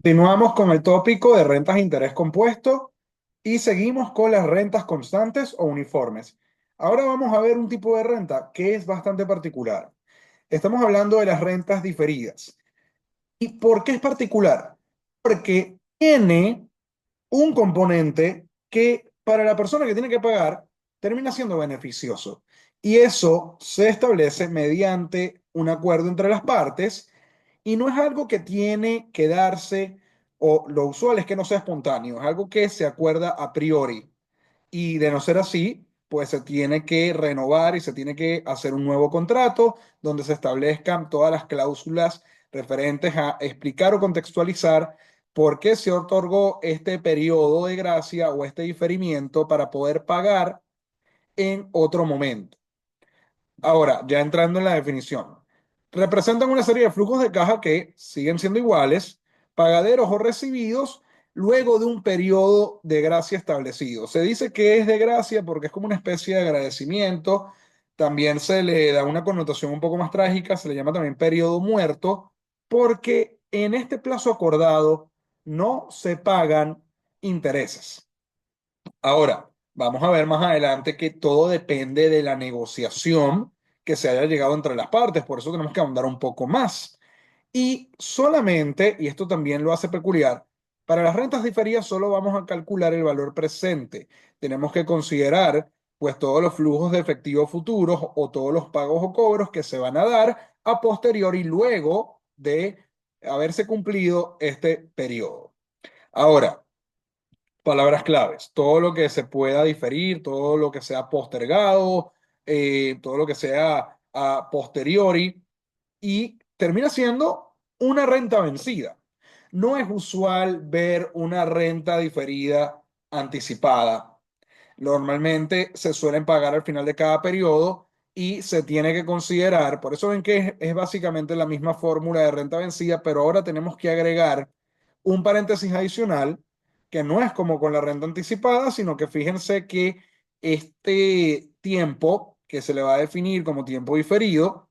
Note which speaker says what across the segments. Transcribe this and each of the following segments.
Speaker 1: Continuamos con el tópico de rentas de interés compuesto y seguimos con las rentas constantes o uniformes. Ahora vamos a ver un tipo de renta que es bastante particular. Estamos hablando de las rentas diferidas. ¿Y por qué es particular? Porque tiene un componente que para la persona que tiene que pagar termina siendo beneficioso. Y eso se establece mediante un acuerdo entre las partes y no es algo que tiene que darse, o lo usual es que no sea espontáneo, es algo que se acuerda a priori. Y de no ser así, pues se tiene que renovar y se tiene que hacer un nuevo contrato donde se establezcan todas las cláusulas referentes a explicar o contextualizar por qué se otorgó este periodo de gracia o este diferimiento para poder pagar en otro momento. Ahora, ya entrando en la definición, representan una serie de flujos de caja que siguen siendo iguales, pagaderos o recibidos luego de un periodo de gracia establecido. Se dice que es de gracia porque es como una especie de agradecimiento. También se le da una connotación un poco más trágica, se le llama también periodo muerto, porque en este plazo acordado no se pagan intereses. Ahora, vamos a ver más adelante que todo depende de la negociación que se haya llegado entre las partes, por eso tenemos que ahondar un poco más. Y solamente, y esto también lo hace peculiar, para las rentas diferidas solo vamos a calcular el valor presente. Tenemos que considerar pues todos los flujos de efectivo futuros o todos los pagos o cobros que se van a dar a posteriori luego de haberse cumplido este periodo. Ahora, palabras claves, todo lo que se pueda diferir, todo lo que sea postergado, todo lo que sea a posteriori y termina siendo una renta vencida. No es usual ver una renta diferida anticipada. Normalmente se suelen pagar al final de cada periodo y se tiene que considerar, por eso ven que es básicamente la misma fórmula de renta vencida, pero ahora tenemos que agregar un paréntesis adicional que no es como con la renta anticipada, sino que fíjense que este tiempo que se le va a definir como tiempo diferido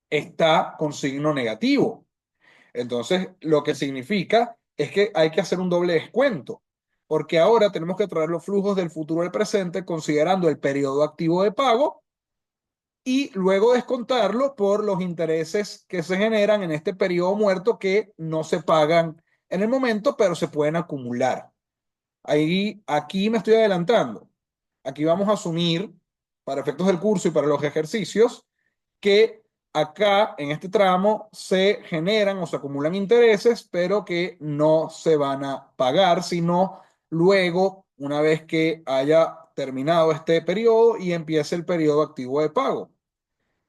Speaker 1: está con signo negativo. Entonces, lo que significa es que hay que hacer un doble descuento, porque ahora tenemos que traer los flujos del futuro al presente considerando el periodo activo de pago y luego descontarlo por los intereses que se generan en este periodo muerto que no se pagan en el momento, pero se pueden acumular. Ahí, aquí me estoy adelantando. Aquí vamos a asumir, para efectos del curso y para los ejercicios, que acá en este tramo se generan o se acumulan intereses, pero que no se van a pagar, sino luego, una vez que haya terminado este periodo y empiece el periodo activo de pago.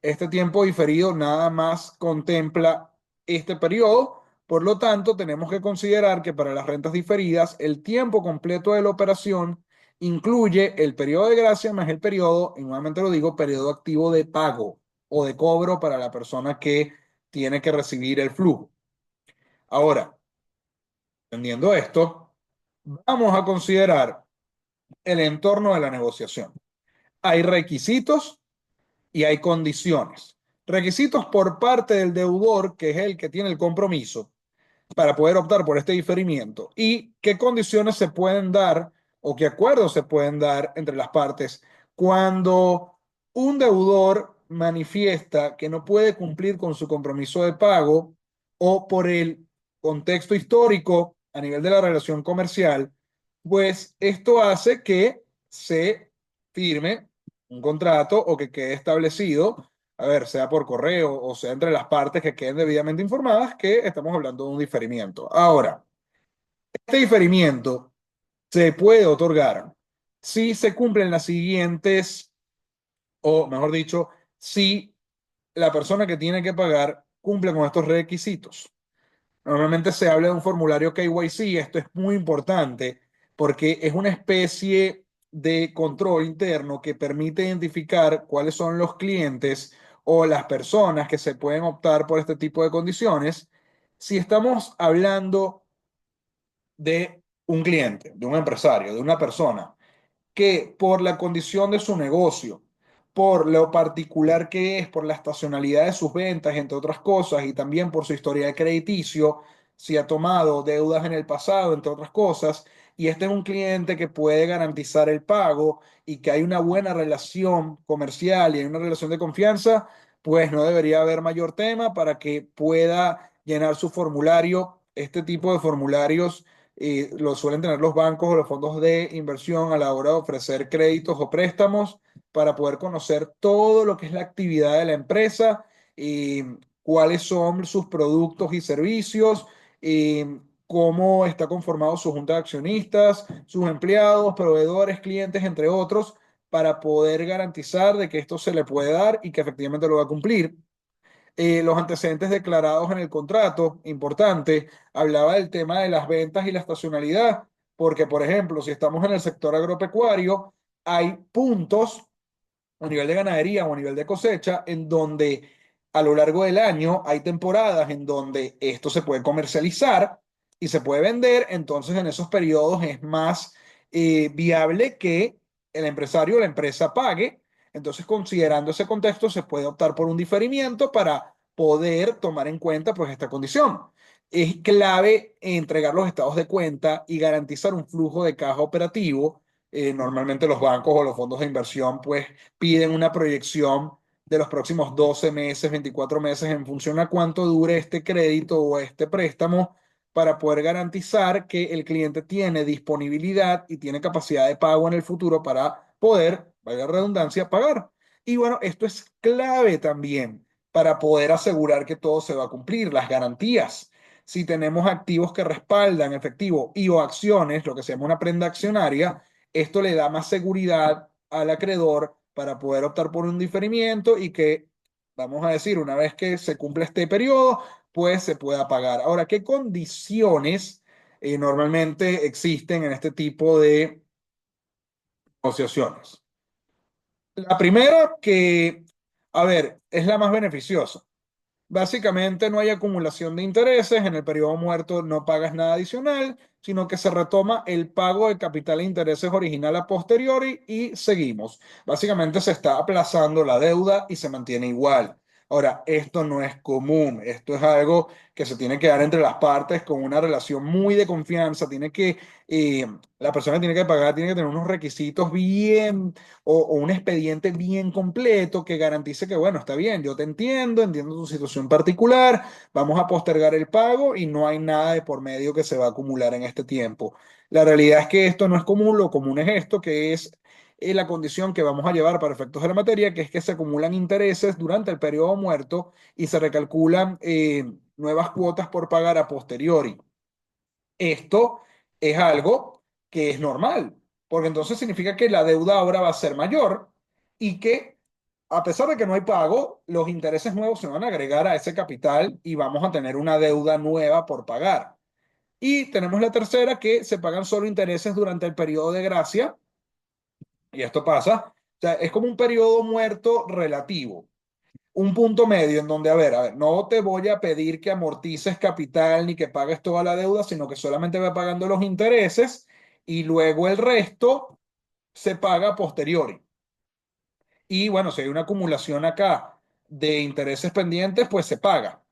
Speaker 1: Este tiempo diferido nada más contempla este periodo, por lo tanto, tenemos que considerar que para las rentas diferidas, el tiempo completo de la operación incluye el periodo de gracia más el periodo, y nuevamente lo digo, periodo activo de pago o de cobro para la persona que tiene que recibir el flujo. Ahora, entendiendo esto, vamos a considerar el entorno de la negociación. Hay requisitos y hay condiciones. Requisitos por parte del deudor, que es el que tiene el compromiso, para poder optar por este diferimiento. Y qué condiciones se pueden dar o qué acuerdos se pueden dar entre las partes cuando un deudor manifiesta que no puede cumplir con su compromiso de pago o por el contexto histórico a nivel de la relación comercial, pues esto hace que se firme un contrato o que quede establecido, a ver, sea por correo o sea entre las partes que queden debidamente informadas, que estamos hablando de un diferimiento. Ahora, este diferimiento se puede otorgar si se cumplen las siguientes, o mejor dicho, si la persona que tiene que pagar cumple con estos requisitos. Normalmente se habla de un formulario KYC, esto es muy importante porque es una especie de control interno que permite identificar cuáles son los clientes o las personas que se pueden optar por este tipo de condiciones. Si estamos hablando de un cliente, de un empresario, de una persona que por la condición de su negocio, por lo particular que es, por la estacionalidad de sus ventas, entre otras cosas, y también por su historial crediticio, si ha tomado deudas en el pasado, entre otras cosas, y este es un cliente que puede garantizar el pago y que hay una buena relación comercial y hay una relación de confianza, pues no debería haber mayor tema para que pueda llenar su formulario. Este tipo de formularios lo suelen tener los bancos o los fondos de inversión a la hora de ofrecer créditos o préstamos para poder conocer todo lo que es la actividad de la empresa y cuáles son sus productos y servicios, y cómo está conformado su junta de accionistas, sus empleados, proveedores, clientes, entre otros, para poder garantizar de que esto se le puede dar y que efectivamente lo va a cumplir. Los antecedentes declarados en el contrato, importante, hablaba del tema de las ventas y la estacionalidad, porque, por ejemplo, si estamos en el sector agropecuario, hay puntos a nivel de ganadería o a nivel de cosecha, en donde a lo largo del año hay temporadas en donde esto se puede comercializar y se puede vender, entonces en esos periodos es más viable que el empresario o la empresa pague. Entonces, considerando ese contexto, se puede optar por un diferimiento para poder tomar en cuenta pues esta condición. Es clave entregar los estados de cuenta y garantizar un flujo de caja operativo. Normalmente los bancos o los fondos de inversión pues piden una proyección de los próximos 12 meses, 24 meses en función a cuánto dure este crédito o este préstamo para poder garantizar que el cliente tiene disponibilidad y tiene capacidad de pago en el futuro para poder, valga la redundancia, pagar. Y bueno, esto es clave también para poder asegurar que todo se va a cumplir, las garantías. Si tenemos activos que respaldan efectivo y o acciones, lo que se llama una prenda accionaria, esto le da más seguridad al acreedor para poder optar por un diferimiento y que, vamos a decir, una vez que se cumple este periodo, pues se pueda pagar. Ahora, ¿qué condiciones normalmente existen en este tipo de negociaciones? La primera que, a ver, es la más beneficiosa. Básicamente no hay acumulación de intereses, en el periodo muerto no pagas nada adicional, sino que se retoma el pago de capital e intereses original a posteriori y seguimos. Básicamente se está aplazando la deuda y se mantiene igual. Ahora, esto no es común, esto es algo que se tiene que dar entre las partes con una relación muy de confianza, la persona que tiene que pagar tiene que tener unos requisitos bien o un expediente bien completo que garantice que, bueno, está bien, yo te entiendo, entiendo tu situación particular, vamos a postergar el pago y no hay nada de por medio que se va a acumular en este tiempo. La realidad es que esto no es común, lo común es esto, que es la condición que vamos a llevar para efectos de la materia, que es que se acumulan intereses durante el periodo muerto y se recalculan nuevas cuotas por pagar a posteriori. Esto es algo que es normal, porque entonces significa que la deuda ahora va a ser mayor y que a pesar de que no hay pago, los intereses nuevos se van a agregar a ese capital y vamos a tener una deuda nueva por pagar. Y tenemos la tercera, que se pagan solo intereses durante el periodo de gracia, y esto pasa, o sea, es como un periodo muerto relativo, un punto medio en donde, a ver, no te voy a pedir que amortices capital ni que pagues toda la deuda, sino que solamente va pagando los intereses y luego el resto se paga a posteriori. Y bueno, si hay una acumulación acá de intereses pendientes, pues se paga,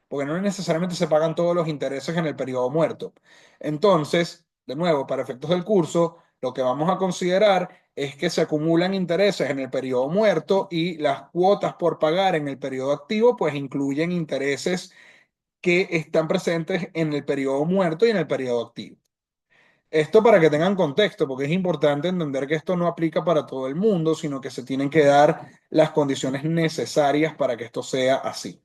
Speaker 1: porque no necesariamente se pagan todos los intereses en el periodo muerto. Entonces, de nuevo, para efectos del curso, lo que vamos a considerar es que se acumulan intereses en el periodo muerto y las cuotas por pagar en el periodo activo, pues incluyen intereses que están presentes en el periodo muerto y en el periodo activo. Esto para que tengan contexto, porque es importante entender que esto no aplica para todo el mundo, sino que se tienen que dar las condiciones necesarias para que esto sea así.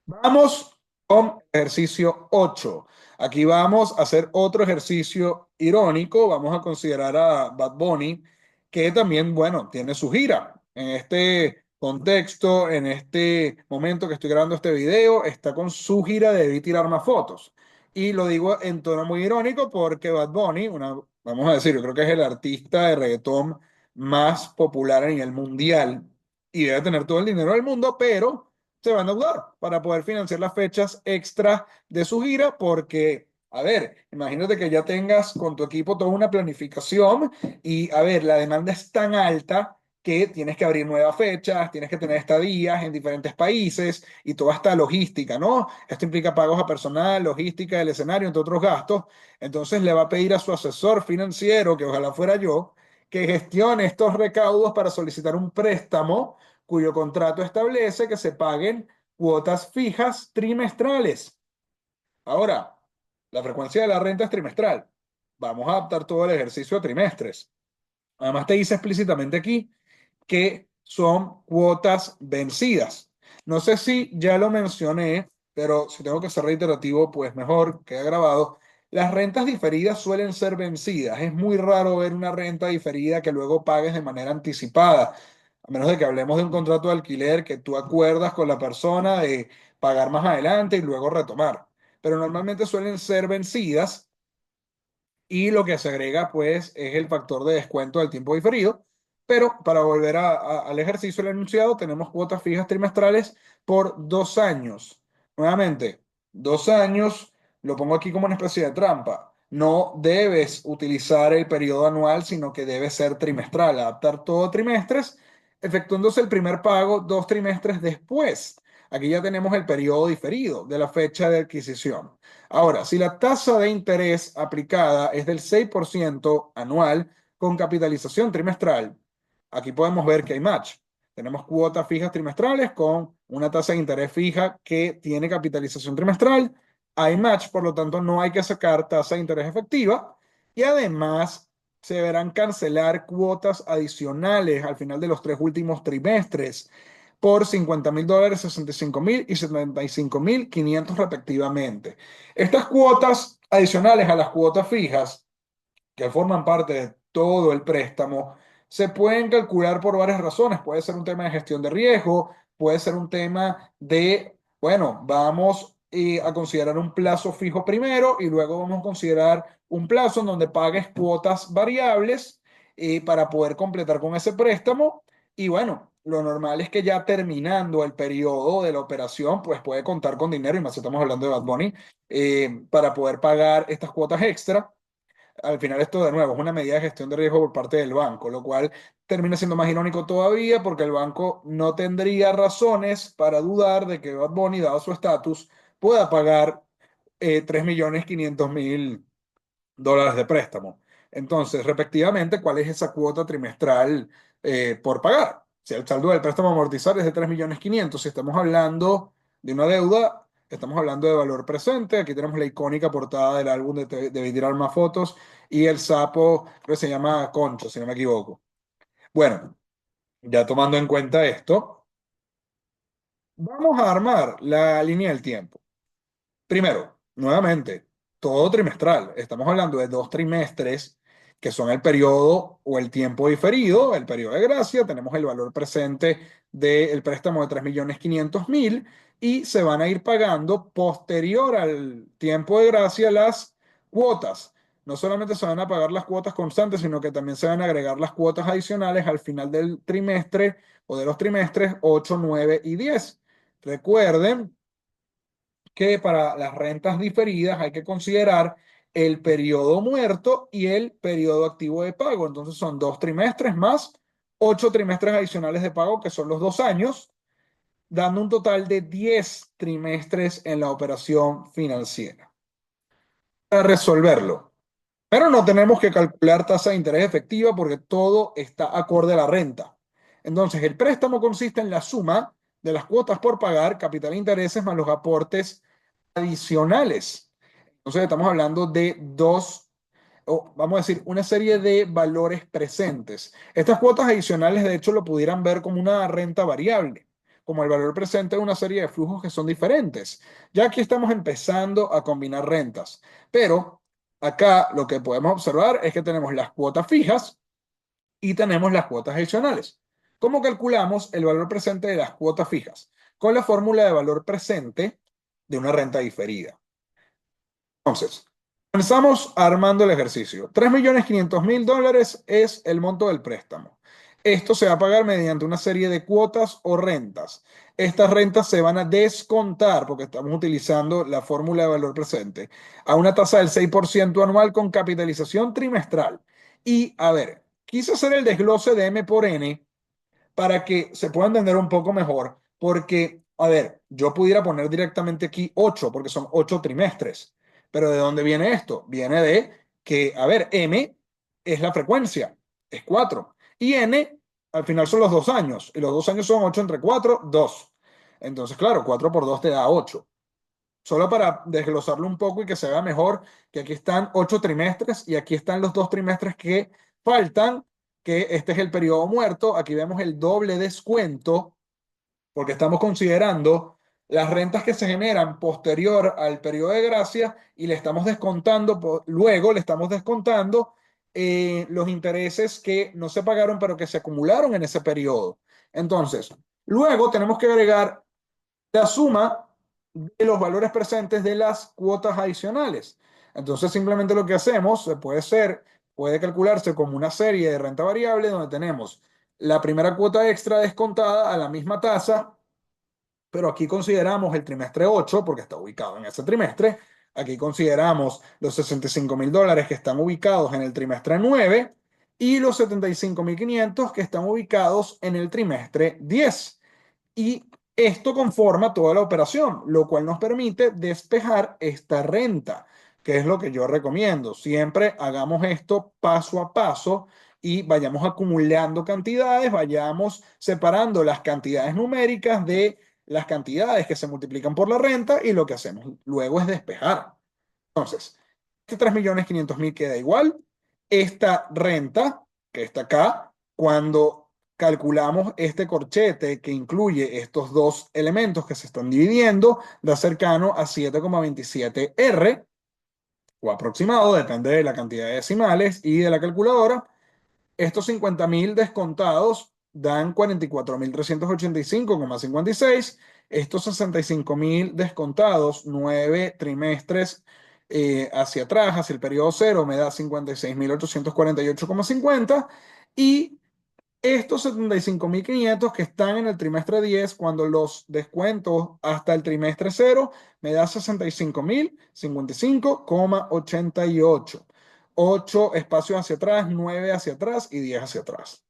Speaker 1: Vamos con ejercicio 8. Aquí vamos a hacer otro ejercicio irónico. Vamos a considerar a Bad Bunny, que también, bueno, tiene su gira. En este contexto, en este momento que estoy grabando este video, está con su gira de Debí tirar más fotos. Y lo digo en tono muy irónico porque Bad Bunny, vamos a decir, yo creo que es el artista de reggaetón más popular a nivel mundial y debe tener todo el dinero del mundo, pero se va a endeudar para poder financiar las fechas extra de su gira, porque, a ver, imagínate que ya tengas con tu equipo toda una planificación y, a ver, la demanda es tan alta que tienes que abrir nuevas fechas, tienes que tener estadías en diferentes países y toda esta logística, ¿no? Esto implica pagos a personal, logística del escenario, entre otros gastos. Entonces le va a pedir a su asesor financiero, que ojalá fuera yo, que gestione estos recaudos para solicitar un préstamo cuyo contrato establece que se paguen cuotas fijas trimestrales. Ahora, la frecuencia de la renta es trimestral. Vamos a adaptar todo el ejercicio a trimestres. Además, te dice explícitamente aquí que son cuotas vencidas. No sé si ya lo mencioné, pero si tengo que ser reiterativo, pues mejor queda grabado. Las rentas diferidas suelen ser vencidas. Es muy raro ver una renta diferida que luego pagues de manera anticipada, a menos de que hablemos de un contrato de alquiler que tú acuerdas con la persona de pagar más adelante y luego retomar. Pero normalmente suelen ser vencidas y lo que se agrega, pues, es el factor de descuento del tiempo diferido. Pero para volver al ejercicio del enunciado, tenemos cuotas fijas trimestrales por 2 años. Nuevamente, 2 años, lo pongo aquí como una especie de trampa. No debes utilizar el periodo anual, sino que debe ser trimestral, adaptar todo a trimestres, efectuándose el primer pago 2 trimestres después. Aquí ya tenemos el periodo diferido de la fecha de adquisición. Ahora, si la tasa de interés aplicada es del 6% anual con capitalización trimestral, aquí podemos ver que hay match. Tenemos cuotas fijas trimestrales con una tasa de interés fija que tiene capitalización trimestral. Hay match, por lo tanto no hay que sacar tasa de interés efectiva. Y además se deberán cancelar cuotas adicionales al final de los 3 últimos trimestres por $50,000, $65,000 y $75,500 respectivamente. Estas cuotas adicionales a las cuotas fijas, que forman parte de todo el préstamo, se pueden calcular por varias razones. Puede ser un tema de gestión de riesgo, puede ser un tema de, bueno, vamos a considerar un plazo fijo primero y luego vamos a considerar un plazo en donde pagues cuotas variables para poder completar con ese préstamo. Y bueno, lo normal es que ya terminando el periodo de la operación, pues puede contar con dinero, y más si estamos hablando de Bad Bunny, para poder pagar estas cuotas extra. Al final esto de nuevo es una medida de gestión de riesgo por parte del banco, lo cual termina siendo más irónico todavía porque el banco no tendría razones para dudar de que Bad Bunny, dado su estatus, pueda pagar 3,5 millones de préstamo. Entonces, respectivamente, ¿cuál es esa cuota trimestral por pagar? Si el saldo del préstamo a amortizar es de 3,5 millones, si estamos hablando de una deuda, estamos hablando de valor presente. Aquí tenemos la icónica portada del álbum de Debí tirar más fotos y el sapo, creo que se llama Concho, si no me equivoco. Bueno, ya tomando en cuenta esto, vamos a armar la línea del tiempo. Primero, nuevamente, todo trimestral. Estamos hablando de 2 trimestres, que son el periodo o el tiempo diferido, el periodo de gracia. Tenemos el valor presente del préstamo de 3,5 millones y se van a ir pagando posterior al tiempo de gracia las cuotas. No solamente se van a pagar las cuotas constantes, sino que también se van a agregar las cuotas adicionales al final del trimestre o de los trimestres 8, 9 y 10. Recuerden que para las rentas diferidas hay que considerar el periodo muerto y el periodo activo de pago. Entonces son 2 trimestres más 8 trimestres adicionales de pago, que son los 2 años, dando un total de 10 trimestres en la operación financiera. Para resolverlo, pero no tenemos que calcular tasa de interés efectiva porque todo está acorde a la renta. Entonces, el préstamo consiste en la suma de las cuotas por pagar, capital e intereses, más los aportes adicionales. Entonces estamos hablando de dos, o vamos a decir, una serie de valores presentes. Estas cuotas adicionales, de hecho, lo pudieran ver como una renta variable, como el valor presente de una serie de flujos que son diferentes. Ya aquí estamos empezando a combinar rentas, pero acá lo que podemos observar es que tenemos las cuotas fijas y tenemos las cuotas adicionales. ¿Cómo calculamos el valor presente de las cuotas fijas? Con la fórmula de valor presente de una renta diferida. Entonces, comenzamos armando el ejercicio. $3,500,000 es el monto del préstamo. Esto se va a pagar mediante una serie de cuotas o rentas. Estas rentas se van a descontar, porque estamos utilizando la fórmula de valor presente, a una tasa del 6% anual con capitalización trimestral. Y a ver, quise hacer el desglose de M por N para que se pueda entender un poco mejor, porque, a ver, yo pudiera poner directamente aquí 8, porque son 8 trimestres, pero ¿de dónde viene esto? Viene de que, a ver, M es la frecuencia, es 4, y N al final son los 2 años, y los 2 años son 8 entre 4, 2. Entonces, claro, 4 por 2 te da 8. Solo para desglosarlo un poco y que se vea mejor, que aquí están 8 trimestres y aquí están los 2 trimestres que faltan, que este es el periodo muerto. Aquí vemos el doble descuento porque estamos considerando las rentas que se generan posterior al periodo de gracia y le estamos descontando, luego le estamos descontando los intereses que no se pagaron pero que se acumularon en ese periodo. Entonces, luego tenemos que agregar la suma de los valores presentes de las cuotas adicionales. Entonces, simplemente lo que hacemos puede calcularse como una serie de renta variable donde tenemos la primera cuota extra descontada a la misma tasa, pero aquí consideramos el trimestre 8 porque está ubicado en ese trimestre. Aquí consideramos los $65.000 que están ubicados en el trimestre 9 y los 75.500 que están ubicados en el trimestre 10. Y esto conforma toda la operación, lo cual nos permite despejar esta renta, que es lo que yo recomiendo. Siempre hagamos esto paso a paso y vayamos acumulando cantidades, vayamos separando las cantidades numéricas de las cantidades que se multiplican por la renta y lo que hacemos luego es despejar. Entonces, este 3.500.000 queda igual. Esta renta, que está acá, cuando calculamos este corchete que incluye estos dos elementos que se están dividiendo, da cercano a 7,27 R, o aproximado, depende de la cantidad de decimales y de la calculadora. Estos 50.000 descontados dan 44.385,56. Estos 65.000 descontados, 9 trimestres hacia atrás, hacia el periodo cero, me da 56.848,50. Y estos 75.500 que están en el trimestre 10 cuando los descuentos hasta el trimestre cero, me da 65.055,88. 8 espacios hacia atrás, 9 hacia atrás y 10 hacia atrás.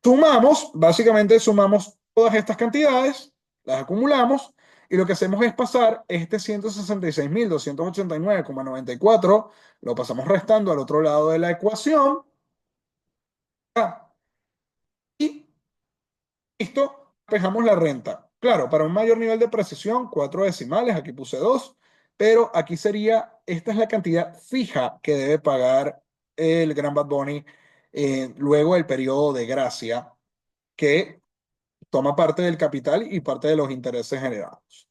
Speaker 1: Sumamos, básicamente sumamos todas estas cantidades, las acumulamos y lo que hacemos es pasar este 166.289,94, lo pasamos restando al otro lado de la ecuación y listo, despejamos la renta. Claro, para un mayor nivel de precisión, 4 decimales, aquí puse 2, pero aquí sería, esta es la cantidad fija que debe pagar el Gran Bad Bunny luego del periodo de gracia, que toma parte del capital y parte de los intereses generados.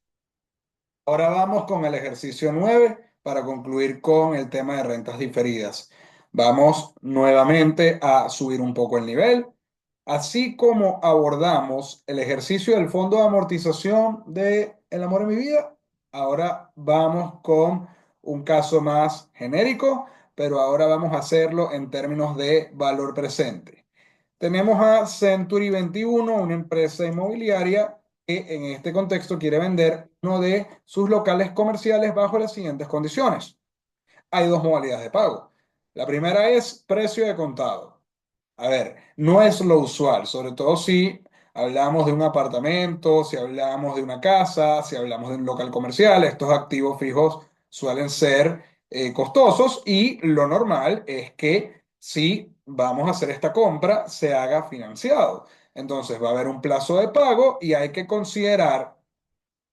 Speaker 1: Ahora vamos con el ejercicio 9 para concluir con el tema de rentas diferidas. Vamos nuevamente a subir un poco el nivel, así como abordamos el ejercicio del fondo de amortización de El amor en mi vida. Ahora vamos con un caso más genérico, pero ahora vamos a hacerlo en términos de valor presente. Tenemos a Century 21, una empresa inmobiliaria que en este contexto quiere vender uno de sus locales comerciales bajo las siguientes condiciones. Hay dos modalidades de pago. La primera es precio de contado. A ver, no es lo usual, sobre todo si hablamos de un apartamento, si hablamos de una casa, si hablamos de un local comercial. Estos activos fijos suelen ser costosos y lo normal es que si vamos a hacer esta compra, se haga financiado. Entonces va a haber un plazo de pago y hay que considerar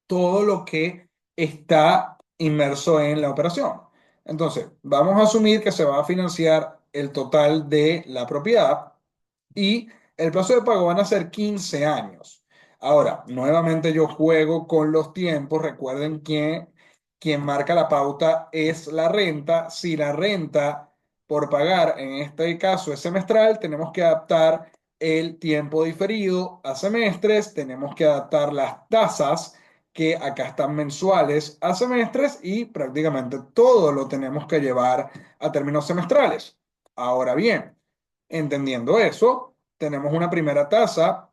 Speaker 1: todo lo que está inmerso en la operación. Entonces, vamos a asumir que se va a financiar el total de la propiedad y el plazo de pago van a ser 15 años. Ahora, nuevamente yo juego con los tiempos. Recuerden que quien marca la pauta es la renta. Si la renta por pagar en este caso es semestral, tenemos que adaptar el tiempo diferido a semestres, tenemos que adaptar las tasas que acá están mensuales a semestres y prácticamente todo lo tenemos que llevar a términos semestrales. Ahora bien, entendiendo eso, tenemos una primera tasa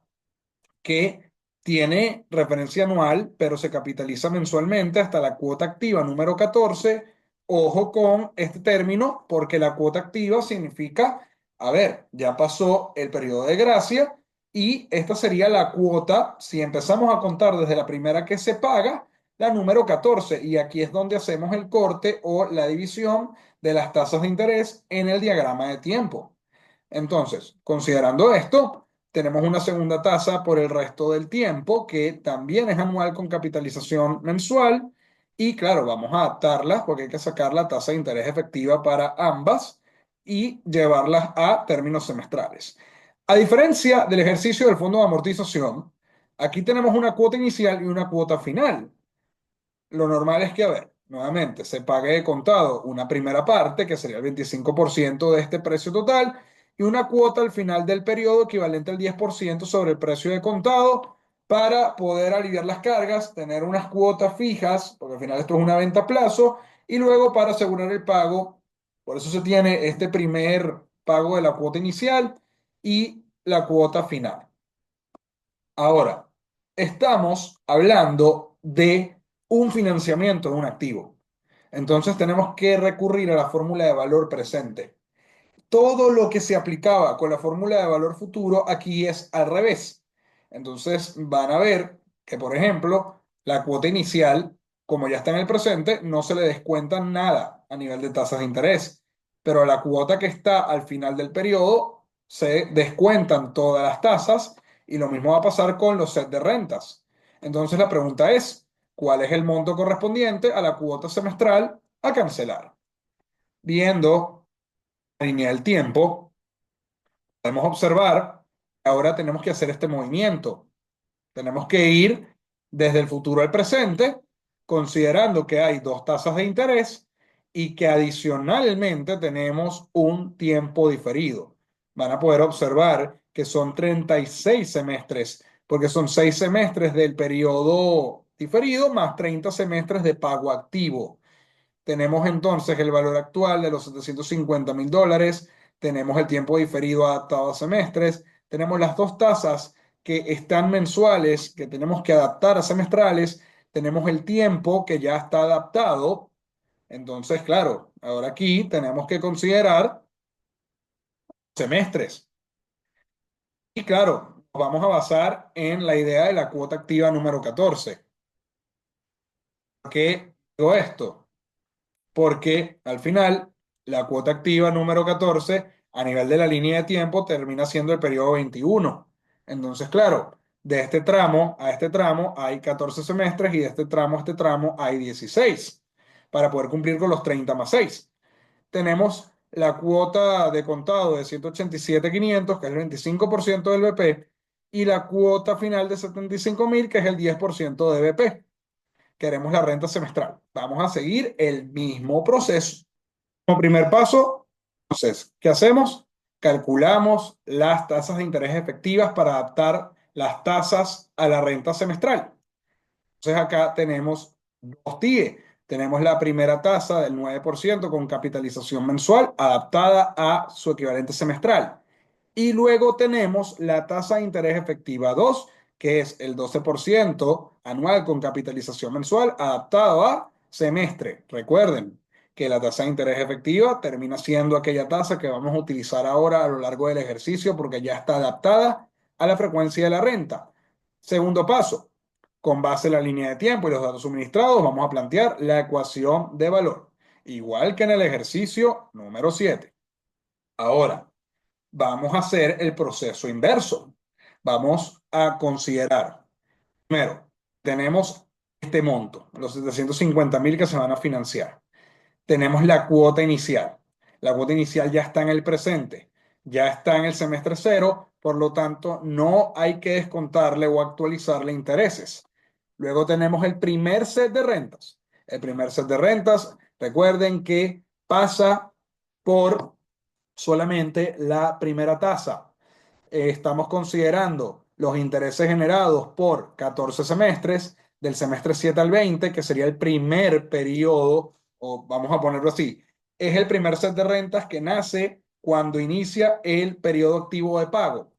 Speaker 1: que tiene referencia anual, pero se capitaliza mensualmente hasta la cuota activa número 14. Ojo con este término, porque la cuota activa significa, a ver, ya pasó el periodo de gracia Y esta sería la cuota, si empezamos a contar desde la primera que se paga, la número 14. Y aquí es donde hacemos el corte o la división de las tasas de interés en el diagrama de tiempo. Entonces, considerando esto, tenemos una segunda tasa por el resto del tiempo, que también es anual con capitalización mensual. Y claro, vamos a adaptarlas porque hay que sacar la tasa de interés efectiva para ambas y llevarlas a términos semestrales. A diferencia del ejercicio del fondo de amortización, aquí tenemos una cuota inicial y una cuota final. Lo normal es que, a ver, nuevamente, se pague de contado una primera parte, que sería el 25% de este precio total, y una cuota al final del periodo equivalente al 10% sobre el precio de contado para poder aliviar las cargas, tener unas cuotas fijas, porque al final esto es una venta a plazo, y luego para asegurar el pago. Por eso se tiene este primer pago de la cuota inicial y la cuota final. Ahora, estamos hablando de un financiamiento de un activo. Entonces tenemos que recurrir a la fórmula de valor presente. Todo lo que se aplicaba con la fórmula de valor futuro aquí es al revés. Entonces van a ver que, por ejemplo, la cuota inicial, como ya está en el presente, no se le descuenta nada a nivel de tasas de interés, pero a la cuota que está al final del periodo se descuentan todas las tasas y lo mismo va a pasar con los sets de rentas. Entonces la pregunta es, ¿cuál es el monto correspondiente a la cuota semestral a cancelar? Viendo la línea del tiempo, podemos observar que ahora tenemos que hacer este movimiento. Tenemos que ir desde el futuro al presente, considerando que hay dos tasas de interés y que adicionalmente tenemos un tiempo diferido. Van a poder observar que son 36 semestres, porque son 6 semestres del periodo diferido más 30 semestres de pago activo. Tenemos entonces el valor actual de los $750.000, tenemos el tiempo diferido adaptado a semestres, tenemos las dos tasas que están mensuales, que tenemos que adaptar a semestrales, tenemos el tiempo que ya está adaptado. Entonces, claro, ahora aquí tenemos que considerar semestres. Y claro, nos vamos a basar en la idea de la cuota activa número 14. ¿Por qué digo esto? Porque al final la cuota activa número 14 a nivel de la línea de tiempo termina siendo el periodo 21. Entonces, claro, de este tramo a este tramo hay 14 semestres y de este tramo a este tramo hay 16 para poder cumplir con los 30 más 6. Tenemos la cuota de contado de 187.500, que es el 25% del BP, y la cuota final de 75.000, que es el 10% de BP. Queremos la renta semestral. Vamos a seguir el mismo proceso. Como primer paso, entonces, ¿qué hacemos? Calculamos las tasas de interés efectivas para adaptar las tasas a la renta semestral. Entonces acá tenemos dos TIE. Tenemos la primera tasa del 9% con capitalización mensual adaptada a su equivalente semestral. Y luego tenemos la tasa de interés efectiva 2, que es el 12% anual con capitalización mensual adaptado a semestre. Recuerden que la tasa de interés efectiva termina siendo aquella tasa que vamos a utilizar ahora a lo largo del ejercicio porque ya está adaptada a la frecuencia de la renta. Segundo paso, con base en la línea de tiempo y los datos suministrados, vamos a plantear la ecuación de valor, igual que en el ejercicio número 7. Ahora, vamos a hacer el proceso inverso. Vamos a considerar, primero, tenemos este monto, los 750.000 que se van a financiar. Tenemos la cuota inicial. La cuota inicial ya está en el presente, ya está en el semestre cero, por lo tanto, no hay que descontarle o actualizarle intereses. Luego tenemos el primer set de rentas. El primer set de rentas, recuerden que pasa por solamente la primera tasa. Estamos considerando los intereses generados por 14 semestres, del semestre 7 al 20, que sería el primer periodo, o vamos a ponerlo así, es el primer set de rentas que nace cuando inicia el periodo activo de pago.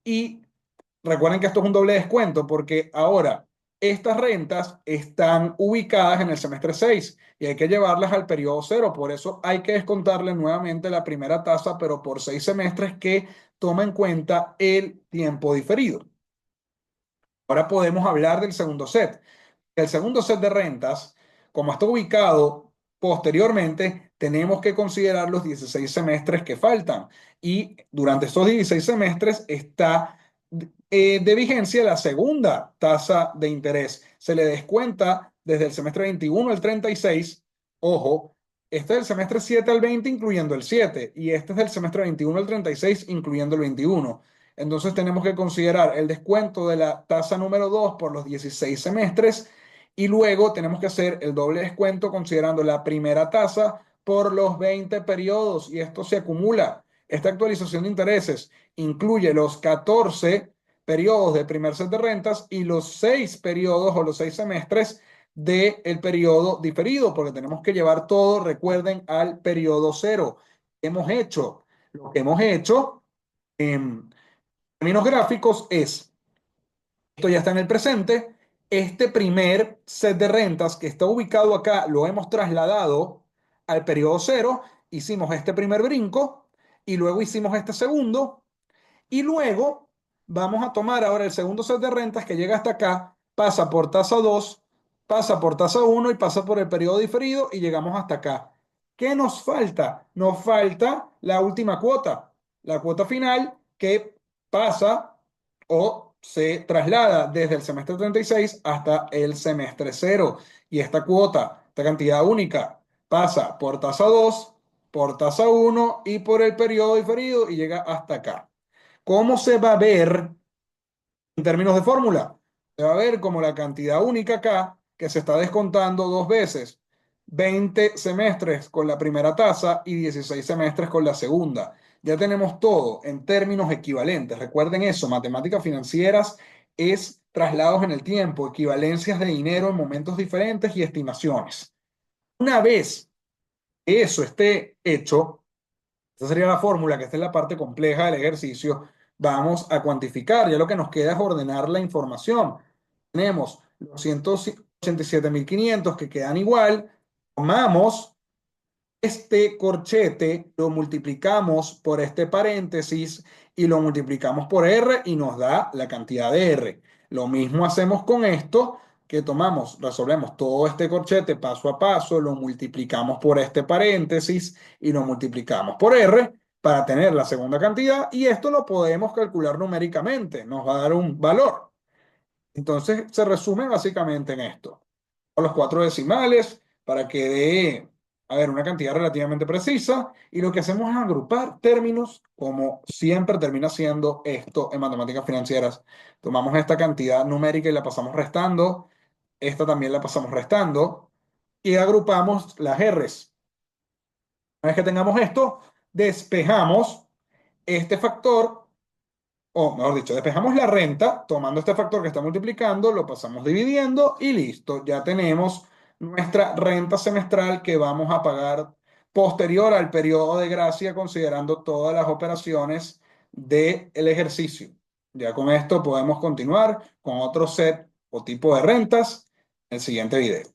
Speaker 1: Y recuerden que esto es un doble descuento porque ahora estas rentas están ubicadas en el semestre 6 y hay que llevarlas al periodo cero. Por eso hay que descontarle nuevamente la primera tasa, pero por 6 semestres que toma en cuenta el tiempo diferido. Ahora podemos hablar del segundo set. El segundo set de rentas, como está ubicado posteriormente, tenemos que considerar los 16 semestres que faltan. Y durante estos 16 semestres está de vigencia la segunda tasa de interés. Se le descuenta desde el semestre 21 al 36. Ojo, este es del semestre 7 al 20, incluyendo el 7, y este es del semestre 21 al 36, incluyendo el 21. Entonces tenemos que considerar el descuento de la tasa número 2 por los 16 semestres y luego tenemos que hacer el doble descuento considerando la primera tasa por los 20 periodos y esto se acumula. Esta actualización de intereses incluye los 14 periodos del primer set de rentas y los 6 periodos o los 6 semestres del periodo diferido, porque tenemos que llevar todo, recuerden, al periodo cero. ¿Qué hemos hecho? Lo que hemos hecho en términos gráficos es, esto ya está en el presente, este primer set de rentas que está ubicado acá lo hemos trasladado al periodo cero, hicimos este primer brinco y luego hicimos este segundo y luego vamos a tomar ahora el segundo set de rentas que llega hasta acá, pasa por tasa 2, pasa por tasa uno y pasa por el periodo diferido y llegamos hasta acá. ¿Qué nos falta? Nos falta la última cuota, la cuota final que pasa o se traslada desde el semestre 36 hasta el semestre cero. Y esta cuota, esta cantidad única, pasa por tasa 2, por tasa uno y por el periodo diferido y llega hasta acá. ¿Cómo se va a ver en términos de fórmula? Se va a ver como la cantidad única acá, que se está descontando dos veces. 20 semestres con la primera tasa y 16 semestres con la segunda. Ya tenemos todo en términos equivalentes. Recuerden eso, matemáticas financieras es traslados en el tiempo, equivalencias de dinero en momentos diferentes y estimaciones. Una vez eso esté hecho, esa sería la fórmula, que esta es la parte compleja del ejercicio. Vamos a cuantificar. Ya lo que nos queda es ordenar la información. Tenemos los 187.500 que quedan igual. Tomamos este corchete, lo multiplicamos por este paréntesis y lo multiplicamos por R y nos da la cantidad de R. Lo mismo hacemos con esto, que tomamos, resolvemos todo este corchete paso a paso, lo multiplicamos por este paréntesis y lo multiplicamos por R para tener la segunda cantidad y esto lo podemos calcular numéricamente, nos va a dar un valor. Entonces se resume básicamente en esto a los cuatro decimales para que dé, a ver, una cantidad relativamente precisa. Y lo que hacemos es agrupar términos, como siempre termina siendo esto en matemáticas financieras. Tomamos esta cantidad numérica y la pasamos restando, esta también la pasamos restando, y agrupamos las R's. Una vez que tengamos esto, despejamos este factor o mejor dicho, despejamos la renta, tomando este factor que está multiplicando, lo pasamos dividiendo y listo, ya tenemos nuestra renta semestral que vamos a pagar posterior al periodo de gracia, considerando todas las operaciones del ejercicio. Ya con esto podemos continuar con otro set o tipo de rentas en el siguiente video.